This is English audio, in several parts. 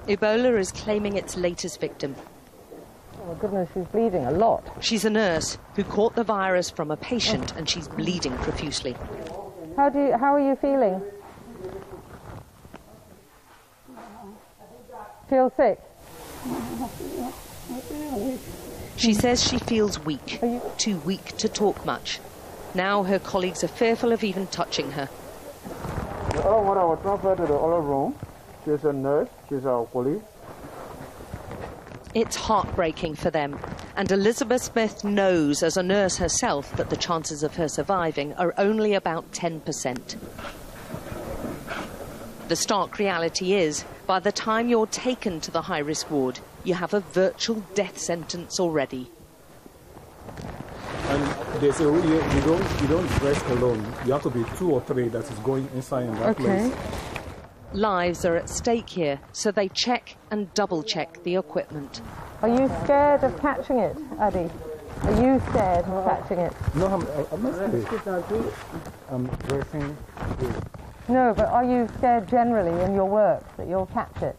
Ebola is claiming its latest victim. Oh my goodness, she's bleeding a lot. She's a nurse who caught the virus from a patient and she's bleeding profusely. How are you feeling? Feel sick? She says she feels weak, too weak to talk much. Now her colleagues are fearful of even touching her. Oh, what I was transferred to the other room. She's a nurse, she's our colleague. It's heartbreaking for them, and Elizabeth Smith knows as a nurse herself that the chances of her surviving are only about 10%. The stark reality is, by the time you're taken to the high-risk ward, you have a virtual death sentence already. And they say you don't rest alone. You have to be 2 or 3 that is going inside in that place. Lives are at stake here, so they check and double-check the equipment. Are you scared of catching it, Addy? Are you scared of catching it? No, I'm not scared. I'm dressing. No, but are you scared generally in your work that you'll catch it?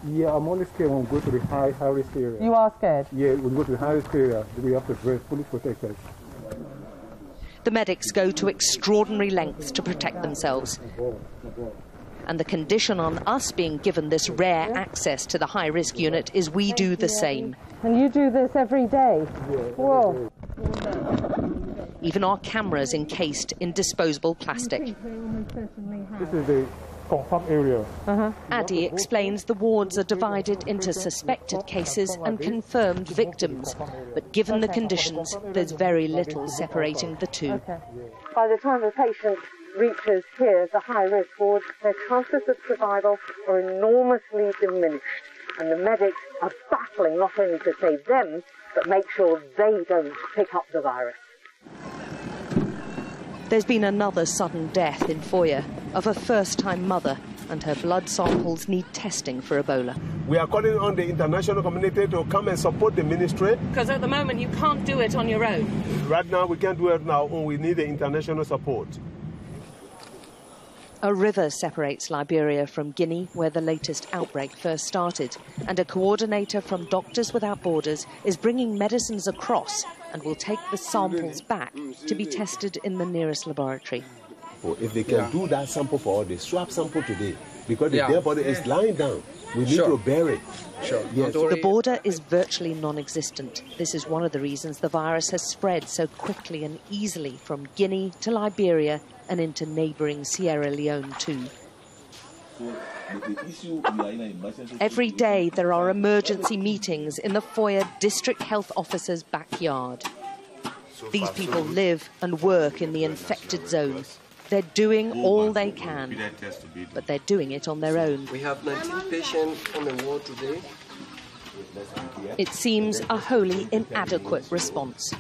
Yeah, I'm only scared when we go to the high-risk area. You are scared? Yeah, when we go to the high-risk area, we have to dress fully protected. The medics go to extraordinary lengths to protect themselves. And the condition on us being given this rare access to the high-risk unit is we do the same. And you do this every day? Whoa. Even our cameras encased in disposable plastic. This is the confirmed area. Addy explains the wards are divided into suspected cases and confirmed victims. But given the conditions, there's very little separating the two. By the time a patient reaches here, the high-risk ward, their chances of survival are enormously diminished. And the medics are battling not only to save them, but make sure they don't pick up the virus. There's been another sudden death in Foya of a first-time mother, and her blood samples need testing for Ebola. We are calling on the international community to come and support the ministry. Because at the moment you can't do it on your own. Right now we can't do it now, we need the international support. A river separates Liberia from Guinea, where the latest outbreak first started, and a coordinator from Doctors Without Borders is bringing medicines across and will take the samples back to be tested in the nearest laboratory. If they can do that sample for all the swab sample today, because the dead body is lying down, we need to bury it. Yes. The border is virtually non-existent. This is one of the reasons the virus has spread so quickly and easily from Guinea to Liberia and into neighbouring Sierra Leone too. Every day there are emergency meetings in the Foya district health officer's backyard. These people live and work in the infected zone. They're doing all they can, but they're doing it on their own. We have 19 patients on the ward today. It seems a wholly inadequate response.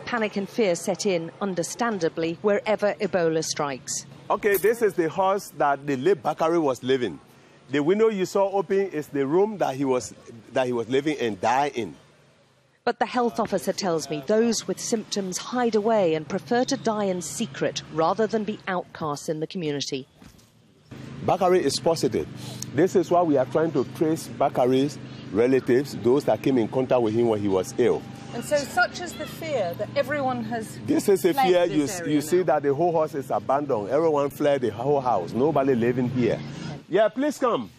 Panic and fear set in, understandably, wherever Ebola strikes. Okay, this is the house that the late Bakari was living. The window you saw open is the room that he was living and died in. But the health officer tells me those with symptoms hide away and prefer to die in secret rather than be outcasts in the community. Bakari is positive. This is why we are trying to trace Bakari's relatives, those that came in contact with him when he was ill. And so such is the fear that everyone has... This is a fear. You see that the whole house is abandoned. Everyone fled the whole house. Nobody living here. Yeah, please come.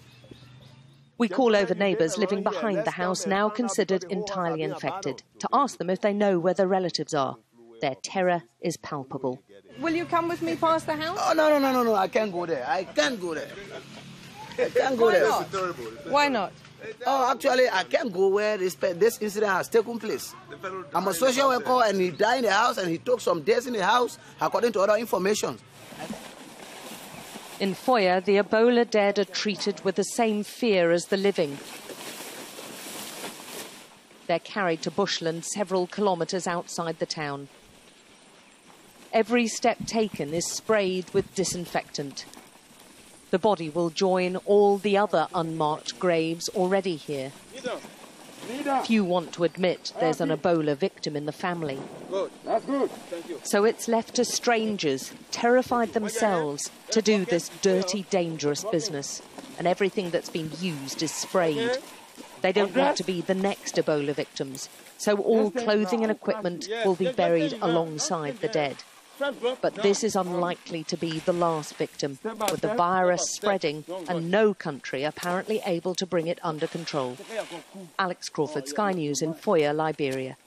We call over neighbours living behind the house, now considered entirely infected, to ask them if they know where their relatives are. Their terror is palpable. Will you come with me past the house? Oh, no, I can't go there. I can't go there. I can't go there. Why not? Oh, actually, I can't go where this incident has taken place. I'm a social worker and he died in the house and he took some days in the house, according to other information. In Foya, the Ebola dead are treated with the same fear as the living. They're carried to bushland several kilometres outside the town. Every step taken is sprayed with disinfectant. The body will join all the other unmarked graves already here. Few want to admit there's an Ebola victim in the family. Good. That's good. Thank you. So it's left to strangers, terrified themselves, to do this dirty, dangerous business. and everything that's been used is sprayed. They don't want to be the next Ebola victims, so all clothing and equipment will be buried alongside the dead. But this is unlikely to be the last victim, with the virus spreading and no country apparently able to bring it under control. Alex Crawford, Sky News in Foya, Liberia.